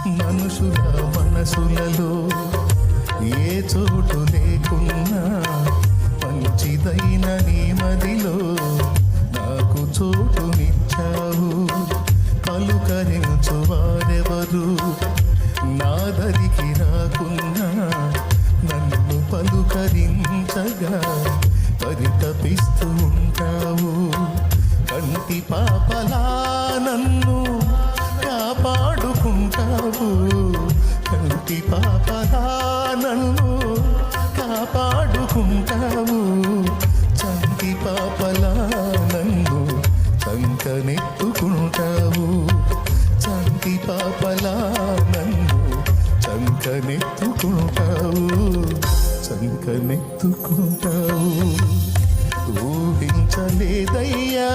మనుషుల మనసులలో ఏ చోటు లేకున్నా మంచిదైన నీ మదిలో నాకు చోటునిచ్చావు. పలుకరించు వారెవరు నా దరికి రాకున్నా నన్ను పలుకరించగా పరితపిస్తూ ఉంటావు. కంటి పాపలా నన్ను కాపాడుకుంటావు. కంటి పాపలా నన్ను కాపాడుకుంటావు. చంటి పాపలా నన్ను చంకనెత్తుకుంటావు. చంటి పాపలా నన్ను చంకనెత్తుకుంటావు. చంకనెత్తుకుంటావు. ఊహించలేదయ్యా